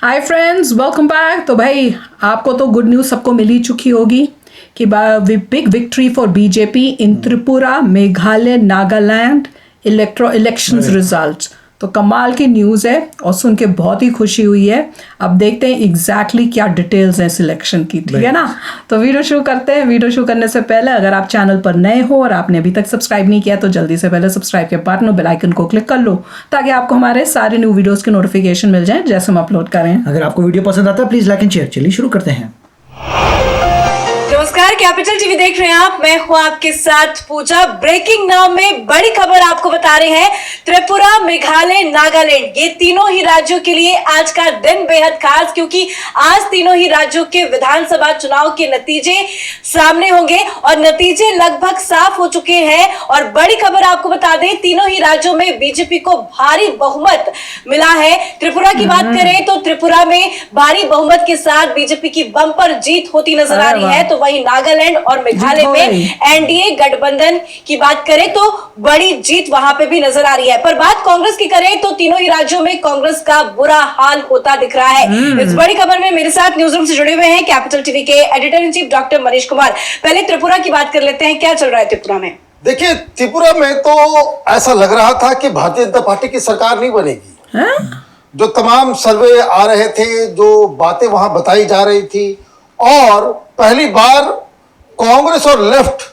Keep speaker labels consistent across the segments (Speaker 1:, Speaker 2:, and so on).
Speaker 1: Hi friends, welcome back. तो भाई आपको तो गुड न्यूज़ सबको मिल ही चुकी होगी कि big victory for BJP in Tripura, Meghalaya, Nagaland elections results. तो कमाल की न्यूज़ है और सुन के बहुत ही खुशी हुई है। अब देखते हैं एग्जैक्टली क्या डिटेल्स हैं सिलेक्शन की, ठीक है ना। तो वीडियो शुरू करते हैं। वीडियो शुरू करने से पहले अगर आप चैनल पर नए हो और आपने अभी तक सब्सक्राइब नहीं किया तो जल्दी से पहले सब्सक्राइब के बटन और बेल आइकन को क्लिक कर लो ताकि आपको हमारे सारे न्यू वीडियोस के नोटिफिकेशन मिल जाए जैसे हम अपलोड करें।
Speaker 2: अगर आपको वीडियो पसंद आता है प्लीज लाइक एंड शेयर। चलिए शुरू करते हैं।
Speaker 3: नमस्कार, कैपिटल टीवी देख रहे हैं आप। मैं हूं आपके साथ पूजा। ब्रेकिंग नाउ में बड़ी खबर आपको बता रहे हैं। त्रिपुरा, मेघालय, नागालैंड ये तीनों ही राज्यों के लिए आज का दिन बेहद खास, क्योंकि आज तीनों ही राज्यों के विधानसभा चुनाव के नतीजे सामने होंगे और नतीजे लगभग साफ हो चुके हैं। और बड़ी खबर आपको बता दें, तीनों ही राज्यों में बीजेपी को भारी बहुमत मिला है। त्रिपुरा की बात करें तो त्रिपुरा में भारी बहुमत के साथ बीजेपी की बम्पर जीत होती नजर आ रही है। तो वहीं नागालैंड और मेघालय में एनडीए गठबंधन की बात करें तो बड़ी जीत वहां पे भी नजर आ रही है। पर बात कांग्रेस की करें तो तीनों ही राज्यों में कांग्रेस का बुरा हाल होता दिख रहा है। इस बड़ी खबर में मेरे साथ न्यूज रूम से जुड़े हुए हैं कैपिटल टीवी के editor in chief doctor Manish Kumar. पहले त्रिपुरा की बात कर लेते हैं, क्या चल रहा है त्रिपुरा में?
Speaker 4: देखिए, त्रिपुरा में तो ऐसा लग रहा था कि भारतीय जनता पार्टी की सरकार नहीं बनेगी। जो तमाम सर्वे आ रहे थे, जो बातें वहां बताई जा रही थी, और पहली बार कांग्रेस और लेफ्ट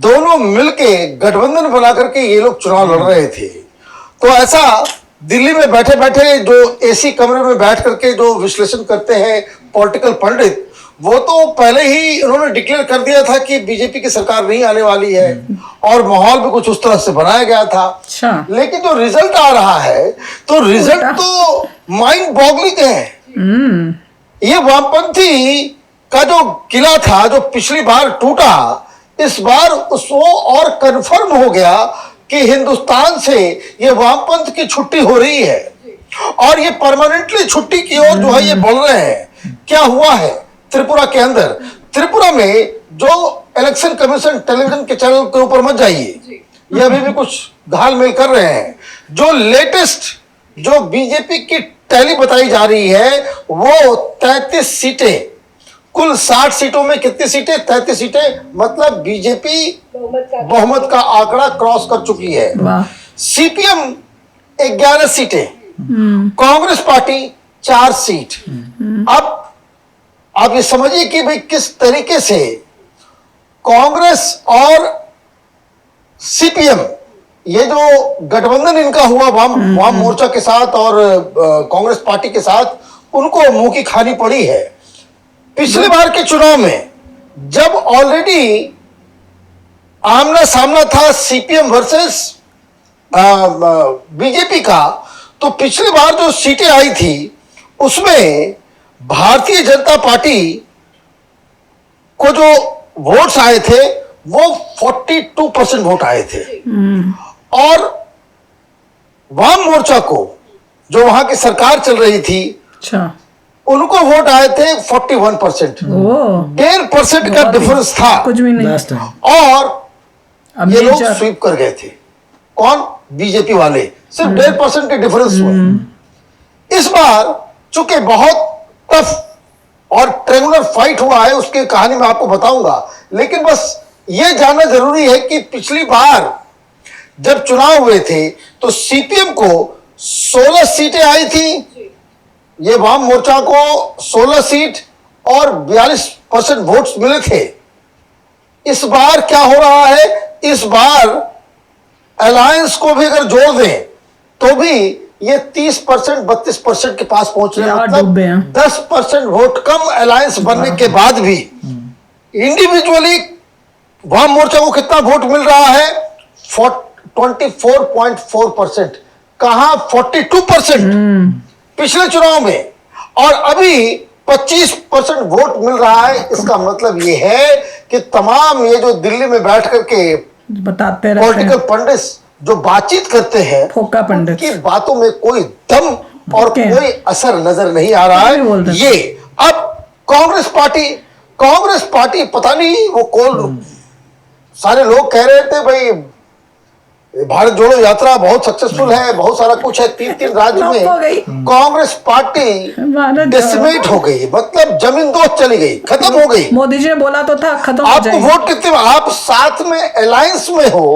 Speaker 4: दोनों मिलके गठबंधन बना करके ये लोग चुनाव लड़ रहे थे। तो ऐसा दिल्ली में बैठे बैठे जो एसी कमरे में बैठ करके जो विश्लेषण करते हैं पॉलिटिकल पंडित, वो तो पहले ही उन्होंने डिक्लेयर कर दिया था कि बीजेपी की सरकार नहीं आने वाली है और माहौल भी कुछ उस तरह से बनाया गया था। लेकिन जो रिजल्ट आ रहा है तो रिजल्ट तो माइंड बॉगलिंग है। ये वामपंथी का जो किला था, जो पिछली बार टूटा, इस बार उसको और कंफर्म हो गया कि हिंदुस्तान से ये वामपंथ की छुट्टी हो रही है और ये परमानेंटली छुट्टी की ओर जो है ये बढ़ रहे हैं। क्या हुआ है त्रिपुरा के अंदर? त्रिपुरा में जो इलेक्शन कमीशन टेलीविजन के चैनल के ऊपर मत जाइए, ये अभी भी कुछ घालमेल कर रहे हैं। जो लेटेस्ट जो बीजेपी की टैली बताई जा रही है वो 33 सीटें, कुल 60 सीटों में कितनी सीटें? 33 सीटें, मतलब बीजेपी बहुमत का आंकड़ा क्रॉस कर चुकी है। सीपीएम 11 सीटें, कांग्रेस पार्टी 4 सीट। अब आप ये समझिए कि भाई किस तरीके से कांग्रेस और सीपीएम, ये जो गठबंधन इनका हुआ वाम मोर्चा के साथ और कांग्रेस पार्टी के साथ, उनको मुंह की खानी पड़ी है। पिछले बार के चुनाव में जब ऑलरेडी आमना सामना था सीपीएम वर्सेस बीजेपी का, तो पिछली बार जो सीटें आई थी उसमें भारतीय जनता पार्टी को जो वोट्स आए थे वो 42% वोट आए थे और वाम मोर्चा को, जो वहां की सरकार चल रही थी, उनको वोट आए थे 41%। 1.5% का डिफरेंस था
Speaker 1: कुछ भी नहीं।
Speaker 4: और ये लोग स्वीप कर गए थे। कौन? बीजेपी वाले। सिर्फ 1.5% के डिफरेंस हुए। इस बार चूंकि बहुत टफ और ट्रेंगुलर फाइट हुआ है, उसकी कहानी मैं आपको बताऊंगा, लेकिन बस ये जानना जरूरी है कि पिछली बार जब चुनाव हुए थे तो सीपीएम को 16 सीटें आई थी, ये वाम मोर्चा को 16 सीट और 42% वोट्स मिले थे। इस बार क्या हो रहा है? इस बार अलायंस को भी अगर जोड़ दें तो भी ये 30% 32% के पास पहुंच रहे हैं, मतलब 10% वोट कम अलायंस बनने के बाद भी। इंडिविजुअली वाम मोर्चा को कितना वोट मिल रहा है? 24.4%। कहां? 42% पिछले चुनाव में, और अभी 25% वोट मिल रहा है। इसका मतलब ये है कि तमाम ये जो दिल्ली में बैठ करके
Speaker 1: बताते रहते
Speaker 4: पॉलिटिकल पंडित जो बातचीत करते हैं,
Speaker 1: फोका पंडित
Speaker 4: की बातों में कोई दम और कोई असर नजर नहीं आ रहा है। ये अब कांग्रेस पार्टी पता नहीं वो कौन, सारे लोग कह रहे थे भाई भारत जोड़ो यात्रा बहुत सक्सेसफुल है, बहुत सारा कुछ है। 3 राज्य
Speaker 1: फ्लॉप हो गई।
Speaker 4: में कांग्रेस पार्टी
Speaker 1: भारत
Speaker 4: डेसिमेट हो गई, मतलब जमीन दोस्त चली गई, खत्म हो गई।
Speaker 1: मोदी जी ने बोला तो था खत्म हो
Speaker 4: आपको
Speaker 1: जाएगी।
Speaker 4: वोट कितने, आप साथ में अलायंस में हो,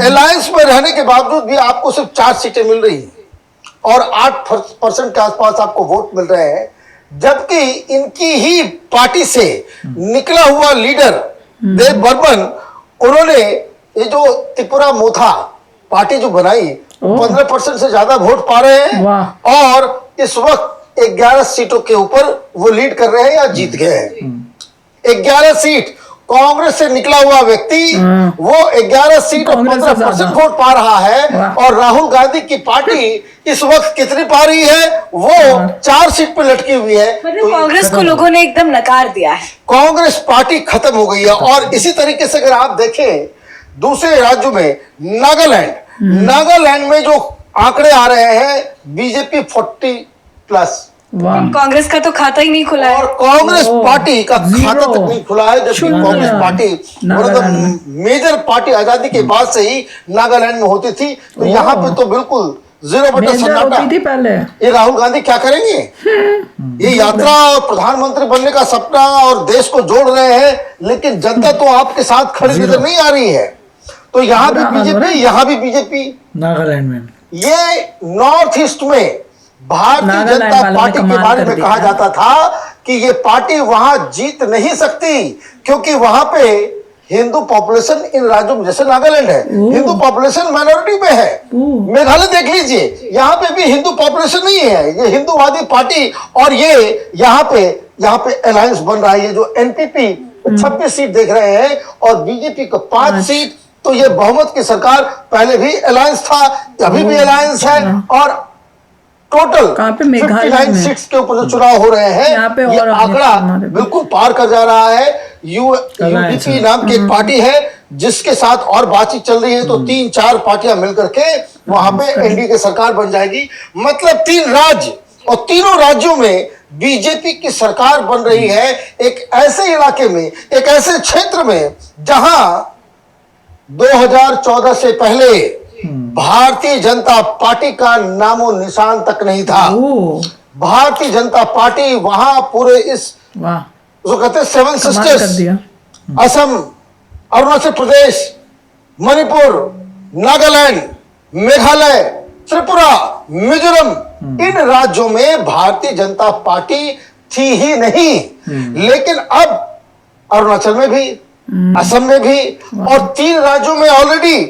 Speaker 4: अलायंस में रहने के बावजूद भी आपको सिर्फ 4 सीटें मिल रही हैं और 8% के आसपास आपको वोट मिल रहे हैं, जबकि इनकी ही पार्टी से निकला हुआ लीडर देव बर्मन, उन्होंने ये जो त्रिपुरा मोथा पार्टी जो बनाई, 15% से ज्यादा वोट पा रहे हैं
Speaker 1: वाह।
Speaker 4: और इस वक्त 11 सीटों के ऊपर वो लीड कर रहे हैं या जीत गए हैं। 11 सीट कांग्रेस से निकला हुआ व्यक्ति वो 11 सीट और
Speaker 1: कांग्रेस से
Speaker 4: 15%
Speaker 1: ज्यादा।
Speaker 4: वोट पा रहा है।
Speaker 1: वाह।
Speaker 4: और राहुल गांधी की पार्टी इस वक्त कितनी पा रही है, वो 4 सीट पे लटकी हुई है।
Speaker 3: मतलब कांग्रेस को लोगों ने एकदम नकार दिया है।
Speaker 4: कांग्रेस पार्टी खत्म हो गई है। और इसी तरीके से अगर आप देखें दूसरे राज्यों में, नागालैंड में जो आंकड़े आ रहे हैं, बीजेपी 40+,
Speaker 1: वाह।
Speaker 3: कांग्रेस का तो खाता ही नहीं खुला है।
Speaker 4: और कांग्रेस पार्टी का
Speaker 1: जीरो।
Speaker 4: खाता तक नहीं खुला है, जबकि
Speaker 1: शून्य।
Speaker 4: कांग्रेस पार्टी
Speaker 1: नागालैंड में।
Speaker 4: मतलब मेजर पार्टी आजादी के बाद से ही नागालैंड में होती थी। तो यहाँ पे तो बिल्कुल 0
Speaker 1: मेजर
Speaker 4: सन्नाटा।
Speaker 1: होती थी पहले।
Speaker 4: ये राहुल गांधी क्या करेंगे? ये यात्रा और प्रधानमंत्री बनने का सपना और देश को जोड़ रहे हैं, लेकिन जनता तो आपके साथ खड़ी नजर नहीं आ रही है। तो यहाँ भी
Speaker 1: बुरा हाल हो रहा
Speaker 4: बीजेपी,
Speaker 1: है।
Speaker 4: यहाँ भी बीजेपी।
Speaker 2: नागालैंड में
Speaker 4: ये नॉर्थ ईस्ट में भारतीय
Speaker 1: नागालैंड
Speaker 4: जनता
Speaker 1: वालों ने
Speaker 4: पार्टी के
Speaker 1: कमाल
Speaker 4: बारे
Speaker 1: कर
Speaker 4: में
Speaker 1: दिया
Speaker 4: कहा
Speaker 1: है।
Speaker 4: जाता था कि ये पार्टी वहां जीत नहीं सकती, क्योंकि वहां पे हिंदू पॉपुलेशन इन राज्यों में, जैसे नागालैंड है, हिंदू पॉपुलेशन माइनॉरिटी में है। मेघालय देख लीजिए, यहाँ पे भी हिंदू पॉपुलेशन नहीं है, ये हिंदूवादी पार्टी। और ये यहाँ पे अलायंस बन रहा है। ये जो एनपीपी 26 सीट देख रहे हैं और बीजेपी को 5 सीट, तो ये बहुमत की सरकार। पहले भी अलायंस था, अभी भी अलायंस है। और टोटल
Speaker 1: कहाँ पे? मेघालय
Speaker 4: 59
Speaker 1: में।
Speaker 4: सीट्स के ऊपर जो चुनाव हो रहे हैं,
Speaker 1: यहाँ पे
Speaker 4: ये
Speaker 1: और
Speaker 4: आंकड़ा
Speaker 1: हमारे-
Speaker 4: बिल्कुल पार कर जा रहा है। यूडीपी नाम की एक पार्टी है जिसके साथ और बातचीत चल रही है। तो 3-4 पार्टियां मिलकर के वहां पे एनडीए की सरकार बन जाएगी। मतलब 3 राज्य, और तीनों राज्यों में बीजेपी की सरकार बन रही है। एक ऐसे इलाके में, एक ऐसे क्षेत्र में जहां 2014 से पहले भारतीय जनता पार्टी का नामो निशान तक नहीं था।
Speaker 1: ओह,
Speaker 4: भारतीय जनता पार्टी वहां पूरे इस
Speaker 1: वाह।
Speaker 4: जो कहते हैं 7
Speaker 1: कमाल कर
Speaker 4: सिस्टर्स,
Speaker 1: दिया।
Speaker 4: असम, अरुणाचल प्रदेश, मणिपुर, नागालैंड, मेघालय, त्रिपुरा, मिजोरम, इन राज्यों में भारतीय जनता पार्टी थी ही नहीं। लेकिन अब अरुणाचल में भी, असम में भी, और 3 राज्यों में ऑलरेडी।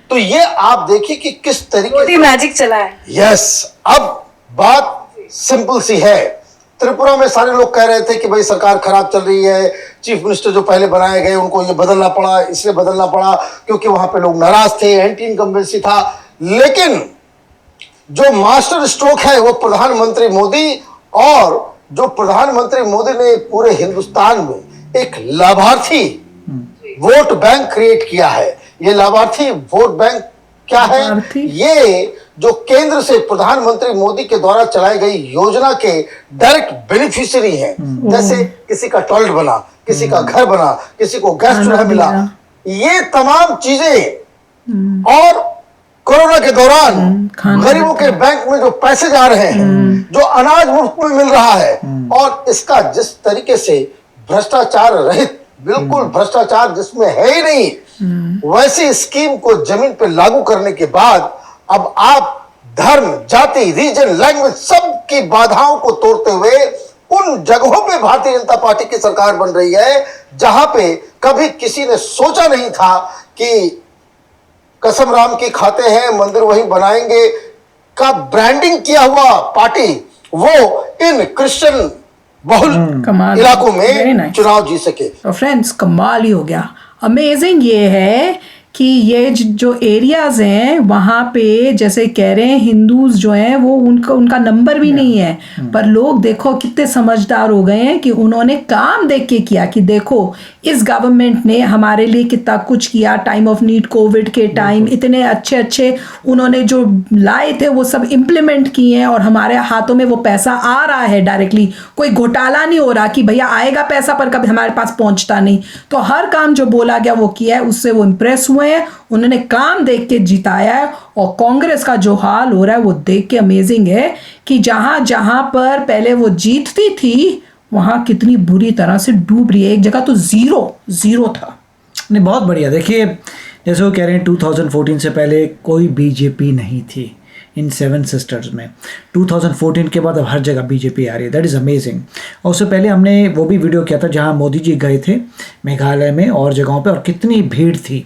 Speaker 4: तो ये आप देखिए कि किस तरीके
Speaker 3: मोदी मैजिक चला है।
Speaker 4: यस। अब बात सिंपल सी है। त्रिपुरा में सारे लोग कह रहे थे कि भाई सरकार खराब चल रही है, चीफ मिनिस्टर जो पहले बनाए गए उनको ये बदलना पड़ा, इसलिए बदलना पड़ा क्योंकि वहां पे लोग नाराज थे, एंटी इनकम्बेंसी था। लेकिन जो मास्टर स्ट्रोक है वो प्रधानमंत्री मोदी, और जो प्रधानमंत्री मोदी ने पूरे हिंदुस्तान में एक लाभार्थी वोट बैंक क्रिएट किया है। ये लाभार्थी वोट बैंक क्या है?
Speaker 1: लाभार्थी?
Speaker 4: ये जो केंद्र से प्रधानमंत्री मोदी के द्वारा चलाई गई योजना के डायरेक्ट बेनिफिशियरी हैं। जैसे किसी का टॉयलेट बना, किसी का घर बना, किसी को गैस
Speaker 1: खाना
Speaker 4: चूल्हा मिला,
Speaker 1: मिला।
Speaker 4: ये तमाम चीजें। और कोरोना के दौरान
Speaker 1: खाना
Speaker 4: गरीबों के बैंक में जो पैसे जा रहे हैं, जो अनाज मुफ्त में मिल रहा है, और इसका जिस तरीके से भ्रष्टाचार रहित, बिल्कुल भ्रष्टाचार जिसमें है ही नहीं, वैसी स्कीम को जमीन पे लागू करने के बाद अब आप धर्म, जाति, रीजन, लैंग्वेज सब की बाधाओं को तोड़ते हुए उन जगहों पे भारतीय जनता पार्टी की सरकार बन रही है जहां पे कभी किसी ने सोचा नहीं था कि कसम राम की खाते हैं, मंदिर वहीं बनाएंगे का ब्रांडिंग किया हुआ पार्टी वो इन क्रिश्चियन बहुल
Speaker 1: कमाल।
Speaker 4: इलाकों
Speaker 1: Very
Speaker 4: में
Speaker 1: nice.
Speaker 4: चुनाव जीत सके।
Speaker 1: तो फ्रेंड्स कमाल ही हो गया। अमेजिंग ये है कि ये जो एरियाज हैं वहाँ पे जैसे कह रहे हैं हिंदूज जो हैं वो उनका नंबर भी नहीं है, पर लोग देखो कितने समझदार हो गए हैं कि उन्होंने काम देख के किया कि देखो इस गवर्नमेंट ने हमारे लिए कितना कुछ किया। टाइम ऑफ नीड, कोविड के टाइम इतने अच्छे अच्छे उन्होंने जो लाए थे वो सब इम्प्लीमेंट किए हैं और हमारे हाथों में वो पैसा आ रहा है डायरेक्टली। कोई घोटाला नहीं हो रहा कि भैया आएगा पैसा पर कभी हमारे पास पहुंचता नहीं। तो हर काम जो बोला गया वो किया है, उससे वो इम्प्रेस हुए हुए हैं, उन्होंने काम देख के जिताया है। और कांग्रेस का जो हाल हो रहा है वो देख के अमेजिंग है कि जहां जहां पर पहले वो जीतती थी वहां कितनी बुरी तरह से डूब रही है। एक जगह तो जीरो था।
Speaker 2: नहीं, बहुत बढ़िया। देखिए, जैसे वो कह रहे हैं 2014 से पहले कोई बीजेपी नहीं थी इन 7 सिस्टर्स में। 2014 के बाद अब हर जगह बीजेपी आ रही है। That is amazing. और उससे पहले हमने वो भी वीडियो किया था जहां मोदी जी गए थे मेघालय में और जगहों पे, और कितनी भीड़ थी।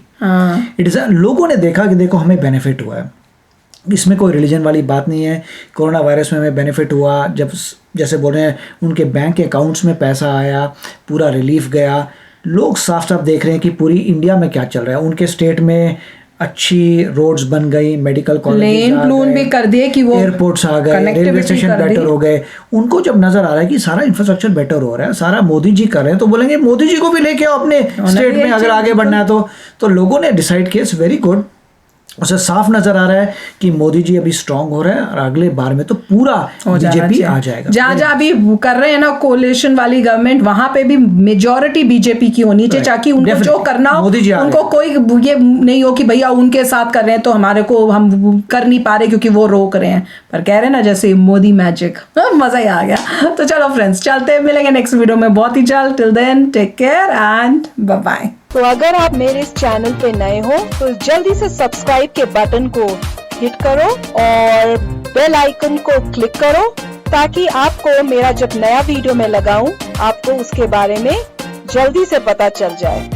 Speaker 2: इट इज़ लोगों ने देखा कि देखो हमें बेनिफिट हुआ है। इसमें कोई रिलीजन वाली बात नहीं है। कोरोना वायरस में हमें बेनिफिट हुआ, जब जैसे बोल रहे हैं उनके बैंक अकाउंट्स में पैसा आया, पूरा रिलीफ गया। लोग साफ साफ देख रहे हैं कि पूरी इंडिया में क्या चल रहा है। उनके स्टेट में अच्छी रोड्स बन गई, मेडिकल कॉलेज
Speaker 1: लेन प्लून भी कर दिए कि वो
Speaker 2: एयरपोर्ट्स आ गए, रेलवे स्टेशन बेटर हो गए। उनको जब नजर आ रहा है कि सारा इंफ्रास्ट्रक्चर बेटर हो रहा है, सारा मोदी जी कर रहे हैं, तो बोलेंगे मोदी जी को भी लेके आओ अपने स्टेट में अगर आगे बढ़ना है तो लोगों ने डिसाइड किया। It's very good. उसे साफ नजर आ रहा है कि मोदी जी अभी स्ट्रांग हो रहे हैं और अगले बार में तो पूरा बीजेपी आ जाएगा।
Speaker 1: जहाँ जहाँ भी कर रहे हैं ना कोलिशन वाली गवर्नमेंट, वहां पे भी मेजॉरिटी बीजेपी की होनी चाहिए, ताकि उनको जो करना हो उनको कोई ये नहीं हो कि भैया उनके साथ कर रहे हैं तो हमारे को हम कर नहीं पा रहे क्योंकि वो रोक रहे हैं। पर कह रहे हैं ना जैसे मोदी मैजिक, मजा ही आ गया। तो चलो फ्रेंड्स, चलते हैं, मिलेंगे नेक्स्ट वीडियो में बहुत ही जल्द। Till then take care and bye bye.
Speaker 5: तो अगर आप मेरे इस चैनल पे नए हो तो जल्दी से सब्सक्राइब के बटन को हिट करो और बेल आइकन को क्लिक करो, ताकि आपको मेरा जब नया वीडियो मैं लगाऊं आपको उसके बारे में जल्दी से पता चल जाए।